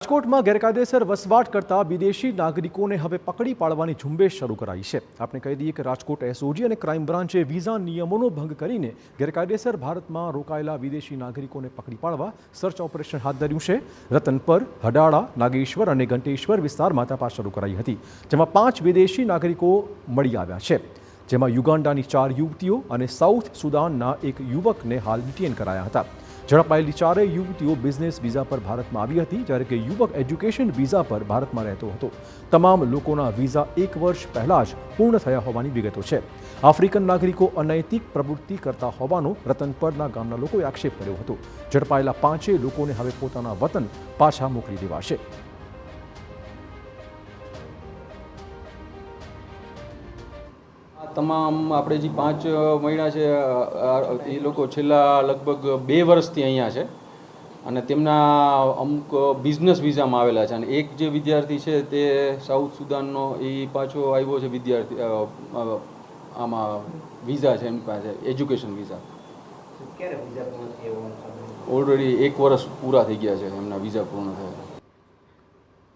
રાજકોટમાં ગેરકાયદેસર વસવાટ કરતા વિદેશી નાગરિકોને હવે પકડી પાડવાની ઝુંબેશ શરૂ કરાઈ છે। આપણે કહી દઈએ કે રાજકોટ એસઓજી અને ક્રાઇમ બ્રાન્ચે વિઝા નિયમોનો ભંગ કરીને ગેરકાયદેસર ભારતમાં રોકાયેલા વિદેશી નાગરિકોને પકડી પાડવા સર્ચ ઓપરેશન હાથ ધર્યું છે। રતનપર, હડાળા, નાગેશ્વર અને ઘંટેશ્વર વિસ્તારમાં તપાસ શરૂ કરાઈ હતી, જેમાં 5 વિદેશી નાગરિકો મળી આવ્યા છે, જેમાં યુગાન્ડાની 4 યુવતીઓ અને સાઉથ સુદાનના એક યુવકને હાલ ડિટેન કરાયા હતા। ઝડપાયેલી 4 યુવતીઓ બિઝનેસ વિઝા પર ભારતમાં આવી હતી, જ્યારે કે યુવક એજ્યુકેશન વિઝા પર ભારતમાં રહેતો હતો। તમામ લોકોના વિઝા 1 વર્ષ પહેલા જ પૂર્ણ થયા હોવાની વિગતો છે। આફ્રિકન નાગરિકો અનૈતિક પ્રવૃત્તિ કરતા હોવાનો રતનપરના ગામના લોકોએ આક્ષેપ કર્યો હતો। ઝડપાયેલા 5 લોકોને હવે પોતાના વતન પાછા મોકલી દેવાશે। તમામ આપણે જે 5 મહિના છે એ લોકો છેલ્લા લગભગ 2 વર્ષથી અહીંયા છે અને તેમના અમુક બિઝનેસ વિઝામાં આવેલા છે અને એક જે વિદ્યાર્થી છે તે સાઉથ સુદાનનો એ પાછો આવ્યો છે વિદ્યાર્થી આમાં વિઝા છે એમની પાસે એજ્યુકેશન વિઝા। ઓલરેડી 1 વર્ષ પૂરા થઈ ગયા છે એમના વિઝા પૂર્ણ થયા।